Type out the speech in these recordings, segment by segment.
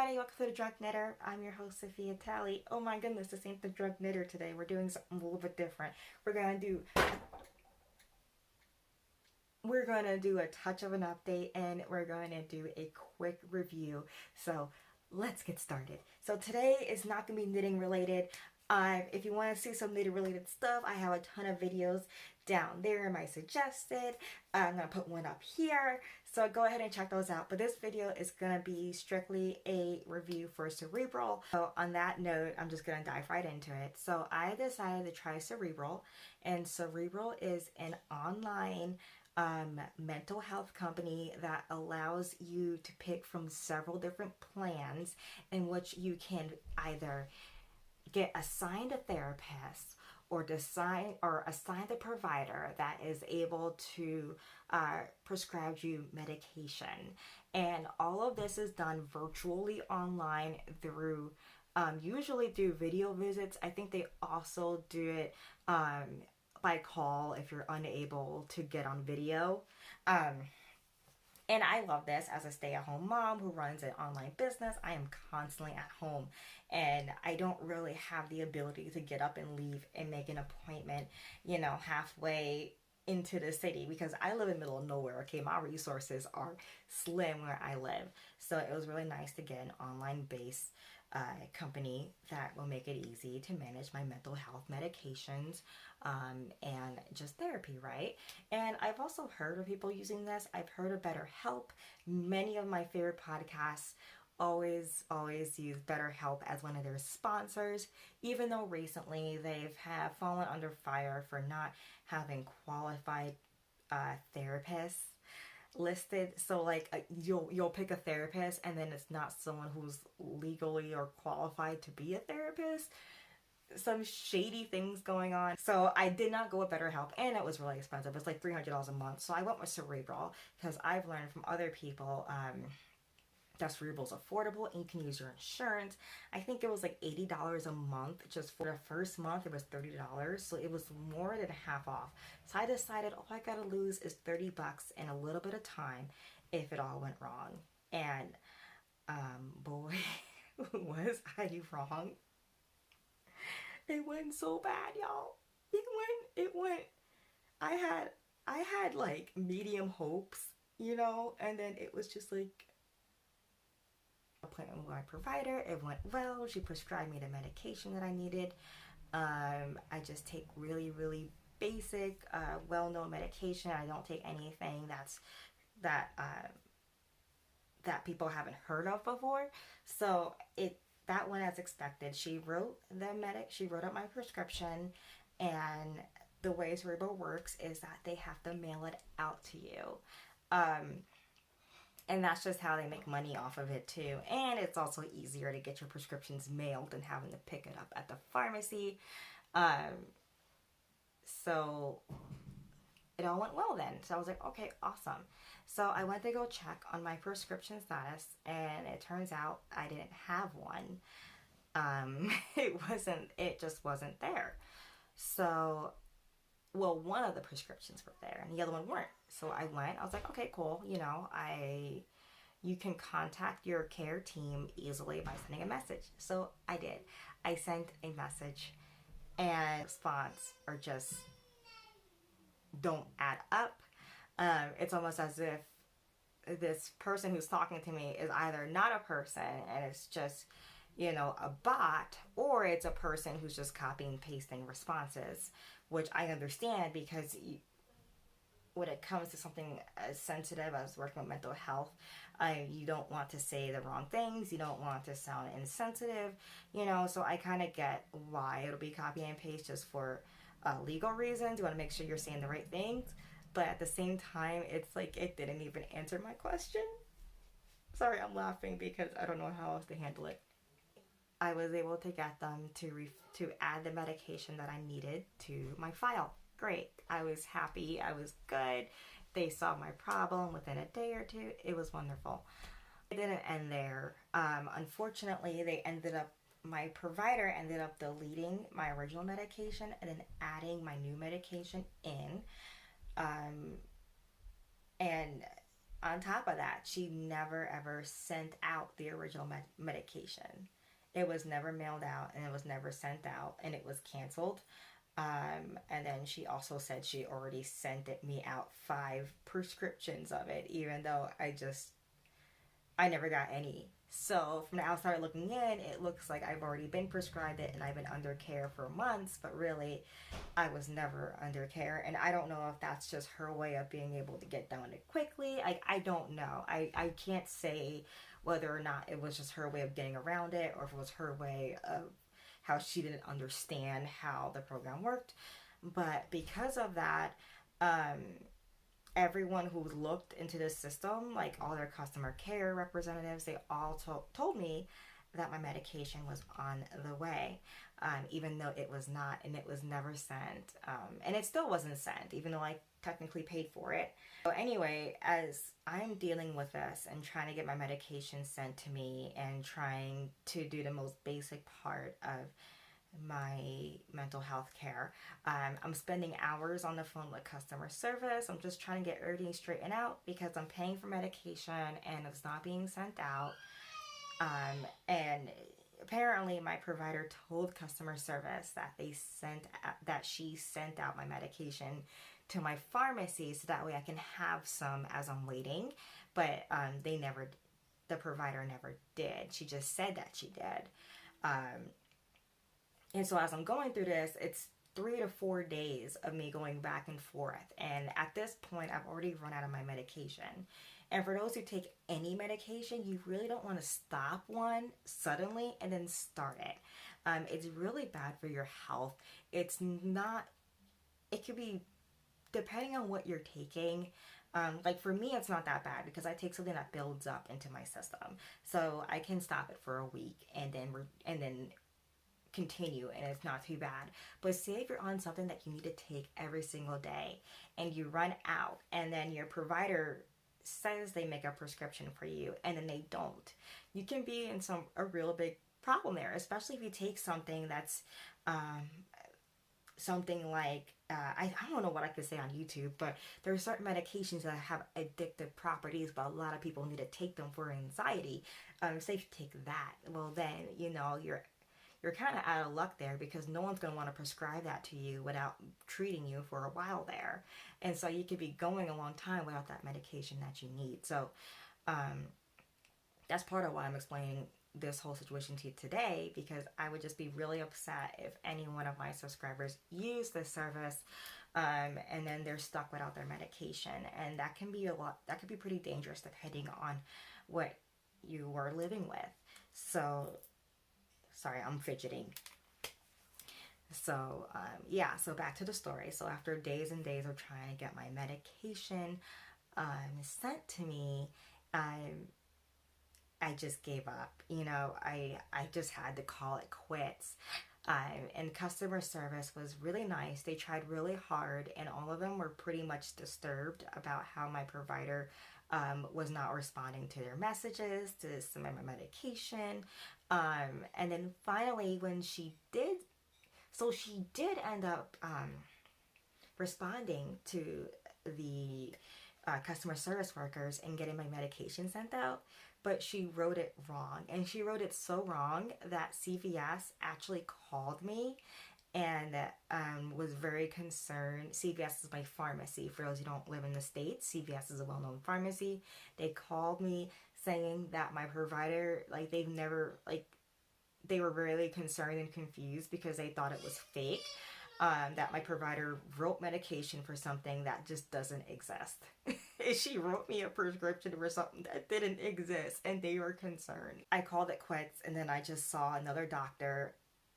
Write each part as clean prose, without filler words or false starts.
everybody, welcome to the Drunk Knitter. I'm your host, Sophia Talley. Oh my goodness, this ain't the Drunk Knitter today. We're doing something a little bit different. We're gonna do a touch of an update, and we're going to do a quick review. So let's get started. So today is not gonna be knitting related. If you want to see some knitting related stuff, I have a ton of videos down there in my suggested. I'm gonna put one up here, so go ahead and check those out. But this video is gonna be strictly a review for Cerebral. So on that note, I'm just gonna dive right into it. So I decided to try Cerebral, and Cerebral is an online mental health company that allows you to pick from several different plans in which you can either get assigned a therapist or assigned a provider that is able to prescribe you medication. And all of this is done virtually online through usually through video visits. I think they also do it by call if you're unable to get on video. And I love this as a stay-at-home mom who runs an online business. I am constantly at home, and I don't really have the ability to get up and leave and make an appointment, halfway into the city, because I live in the middle of nowhere. Okay, my resources are slim where I live. So it was really nice to get an online-based company that will make it easy to manage my mental health medications and just therapy, right? And I've also heard of people using this. I've heard of BetterHelp. Many of my favorite podcasts always use BetterHelp as one of their sponsors, even though recently have fallen under fire for not having qualified therapists listed. So like you'll pick a therapist and then it's not someone who's legally or qualified to be a therapist. Some shady things going on. So I did not go with BetterHelp, and it was really expensive. It's like $300 a month. So I went with Cerebral because I've learned from other people that Cerebral's affordable and you can use your insurance. I think it was like $80 a month. Just for the first month it was $30, so it was more than half off. So I decided all I gotta lose is $30 and a little bit of time if it all went wrong. And boy, was I wrong. It went so bad, y'all. It went I had like medium hopes, and then it was just like appointment with my provider. It went well. She prescribed me the medication that I needed. I just take really basic well-known medication. I don't take anything that people haven't heard of before. So that went as expected. She wrote up my prescription, and the way Cerebral works is that they have to mail it out to you. And that's just how they make money off of it too. And it's also easier to get your prescriptions mailed than having to pick it up at the pharmacy. So it all went well then. So I was like, okay, awesome. So I went to go check on my prescription status, and it turns out I didn't have one. It just wasn't there. So, well, one of the prescriptions were there and the other one weren't. So I was like, okay, cool. You can contact your care team easily by sending a message. So I did. I sent a message, and response are just don't add up. It's almost as if this person who's talking to me is either not a person and it's just, a bot, or it's a person who's just copying and pasting responses, which I understand because when it comes to something as sensitive as working with mental health, you don't want to say the wrong things. You don't want to sound insensitive, so I kind of get why it'll be copy and paste just for legal reasons. You want to make sure you're saying the right things. But at the same time, it's like it didn't even answer my question. Sorry, I'm laughing because I don't know how else to handle it. I was able to get them to add the medication that I needed to my file. Great. I was happy. I was good. They solved my problem within a day or two. It was wonderful. It didn't end there. Unfortunately, my provider ended up deleting my original medication and then adding my new medication in. And on top of that, she never ever sent out the original medication. It was never mailed out and it was never sent out and it was canceled. And then she also said she already sent me out 5 prescriptions of it, even though I never got any. So from the outside looking in, it looks like I've already been prescribed it and I've been under care for months, but really I was never under care. And I don't know if that's just her way of being able to get done it quickly. I don't know. I can't say whether or not it was just her way of getting around it or if it was her way of how she didn't understand how the program worked. But because of that, um, everyone who looked into the system, like all their customer care representatives, they all told me that my medication was on the way, even though it was not, and it was never sent. And it still wasn't sent, even though I technically paid for it. So anyway, as I'm dealing with this and trying to get my medication sent to me and trying to do the most basic part of my mental health care. I'm spending hours on the phone with customer service. I'm just trying to get everything straightened out because I'm paying for medication and it's not being sent out. And apparently my provider told customer service that she sent out my medication to my pharmacy so that way I can have some as I'm waiting. But the provider never did. She just said that she did. And so as I'm going through this, it's 3 to 4 days of me going back and forth. And at this point, I've already run out of my medication. And for those who take any medication, you really don't want to stop one suddenly and then start it. It's really bad for your health. It could be, depending on what you're taking, like for me, it's not that bad because I take something that builds up into my system. So I can stop it for a week and then continue and it's not too bad. But say if you're on something that you need to take every single day and you run out and then your provider says they make a prescription for you and then they don't, you can be in a real big problem there, especially if you take something that's something like I don't know what I could say on YouTube, but there are certain medications that have addictive properties, but a lot of people need to take them for anxiety. Say if you take that, well then you're kind of out of luck there because no one's going to want to prescribe that to you without treating you for a while there. And so you could be going a long time without that medication that you need. So that's part of why I'm explaining this whole situation to you today, because I would just be really upset if any one of my subscribers use this service and then they're stuck without their medication. And that can be that could be pretty dangerous depending on what you are living with. So sorry, I'm fidgeting. So, so back to the story. So after days and days of trying to get my medication sent to me, I just gave up. I just had to call it quits. And customer service was really nice. They tried really hard, and all of them were pretty much disturbed about how my provider was not responding to their messages to submit my medication. And then finally, when she did end up responding to the customer service workers and getting my medication sent out, but she wrote it wrong. And she wrote it so wrong that CVS actually called me and was very concerned. CVS is my pharmacy. For those who don't live in the States, CVS is a well-known pharmacy. They called me saying that my provider, they were really concerned and confused because they thought it was fake. That my provider wrote medication for something that just doesn't exist. She wrote me a prescription for something that didn't exist, and they were concerned. I called it quits, and then I just saw another doctor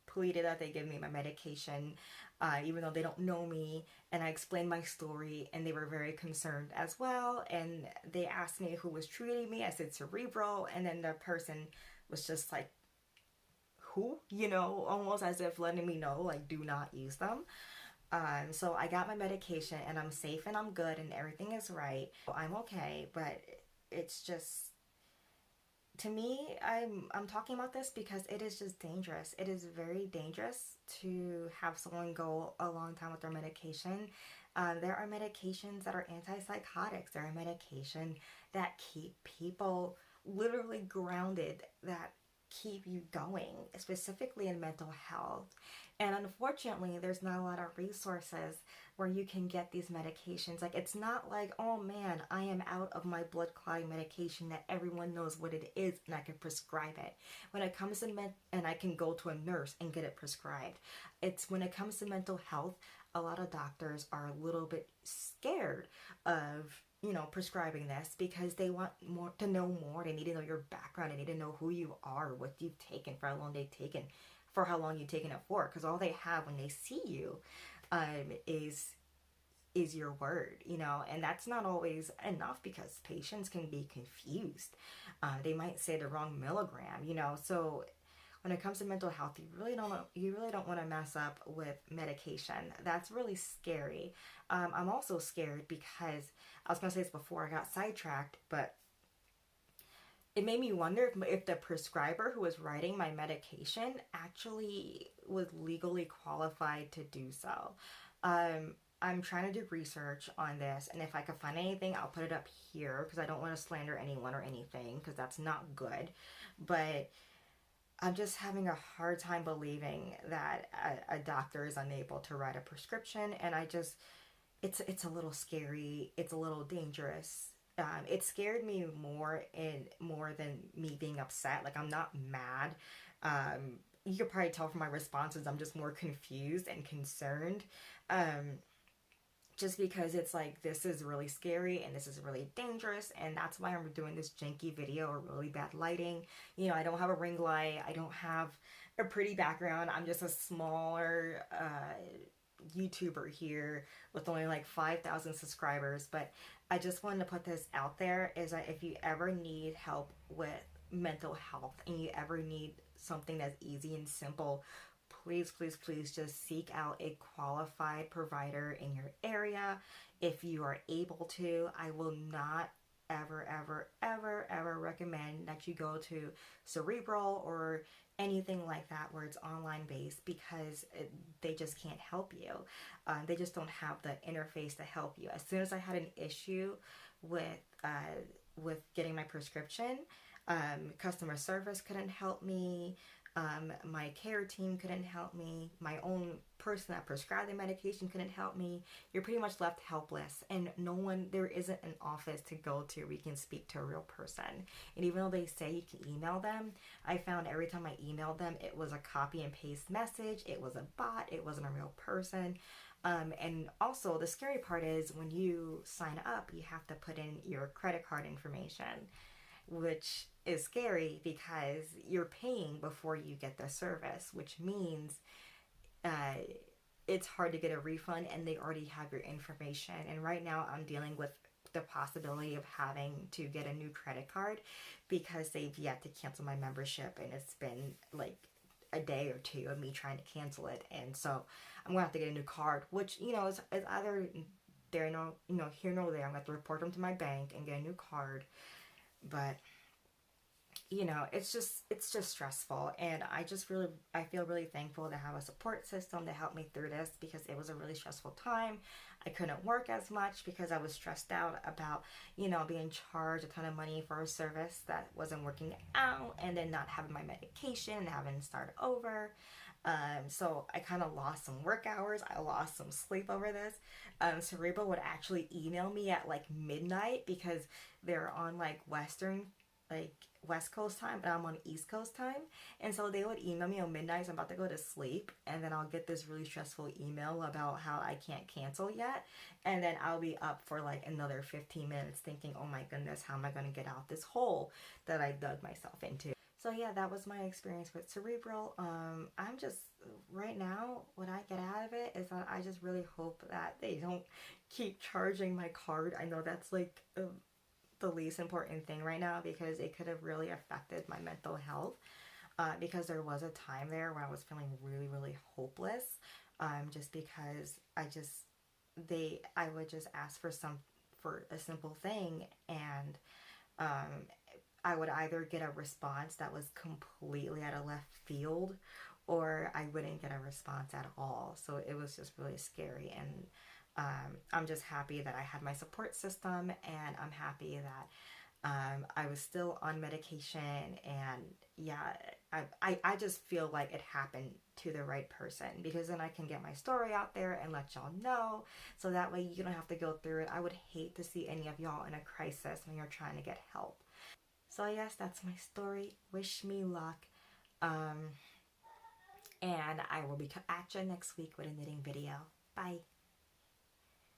pleaded that they give me my medication, even though they don't know me, and I explained my story, and they were very concerned as well, and they asked me who was treating me. I said Cerebral, and then the person was just like, who? Almost as if letting me know, like, do not use them. So I got my medication and I'm safe and I'm good and everything is right. I'm okay, but it's just, to me, I'm talking about this because it is just dangerous. It is very dangerous to have someone go a long time with their medication There are medications that are antipsychotics. There are medications that keep people literally grounded, that keep you going, specifically in mental health. And unfortunately, there's not a lot of resources where you can get these medications. Like, it's not like, oh man, I am out of my blood clotting medication that everyone knows what it is and I can prescribe it. When it comes to and I can go to a nurse and get it prescribed. It's when it comes to mental health, a lot of doctors are a little bit scared of, you know, prescribing this because they want more to know more. They need to know your background. They need to know who you are, what you've taken, for how long they've taken, for how long you've taken it for. Because all they have when they see you is your word, you know, and that's not always enough because patients can be confused. They might say the wrong milligram, you know. So when it comes to mental health, you really don't want to mess up with medication. That's really scary. I'm also scared because I was gonna say this before I got sidetracked, but it made me wonder if the prescriber who was writing my medication actually was legally qualified to do so. I'm trying to do research on this, and if I could find anything, I'll put it up here because I don't want to slander anyone or anything because that's not good. But I'm just having a hard time believing that a doctor is unable to write a prescription, and it's a little scary. It's a little dangerous. It scared me more than me being upset. Like, I'm not mad. You could probably tell from my responses, I'm just more confused and concerned. Just because it's like, this is really scary and this is really dangerous, and that's why I'm doing this janky video or really bad lighting. You know, I don't have a ring light. I don't have a pretty background. I'm just a smaller YouTuber here with only like 5,000 subscribers. But I just wanted to put this out there, is that if you ever need help with mental health and you ever need something that's easy and simple, please, please, please just seek out a qualified provider in your area. If you are able to, I will not ever recommend that you go to Cerebral or anything like that where it's online based, because they just can't help you. They just don't have the interface to help you. As soon as I had an issue with getting my prescription, customer service couldn't help me. My care team couldn't help me. My own person that prescribed the medication couldn't help me. You're pretty much left helpless, and there isn't an office to go to where you can speak to a real person. And even though they say you can email them, I found every time I emailed them, it was a copy and paste message. It was a bot. It wasn't a real person. And also the scary part is when you sign up, you have to put in your credit card information, which is scary because you're paying before you get the service, which means it's hard to get a refund, and they already have your information. And right now I'm dealing with the possibility of having to get a new credit card because they've yet to cancel my membership, and it's been like a day or two of me trying to cancel it. And so I'm gonna have to get a new card, which, you know, is either there, here nor there. I'm gonna have to report them to my bank and get a new card. But you know, it's just stressful, and I feel really thankful to have a support system to help me through this, because it was a really stressful time. I couldn't work as much because I was stressed out about, you know, being charged a ton of money for a service that wasn't working out, and then not having my medication and having to start over. So I kind of lost some work hours. I lost some sleep over this. Cerebral would actually email me at like midnight because they're on like West Coast time, and I'm on East Coast time. And so they would email me on midnight, so I'm about to go to sleep, and then I'll get this really stressful email about how I can't cancel yet. And then I'll be up for like another 15 minutes thinking, oh my goodness, how am I going to get out this hole that I dug myself into? So yeah, that was my experience with Cerebral. I'm just, right now, what I get out of it is that I just really hope that they don't keep charging my card. I know that's like the least important thing right now, because it could have really affected my mental health, because there was a time there where I was feeling really, really hopeless, just because I would just ask for a simple thing, and I would either get a response that was completely out of left field, or I wouldn't get a response at all. So it was just really scary. And I'm just happy that I had my support system, and I'm happy that I was still on medication, and yeah, I just feel like it happened to the right person, because then I can get my story out there and let y'all know, so that way you don't have to go through it. I would hate to see any of y'all in a crisis when you're trying to get help. So yes, that's my story. Wish me luck. Um, and I will be at you next week with a knitting video. Bye.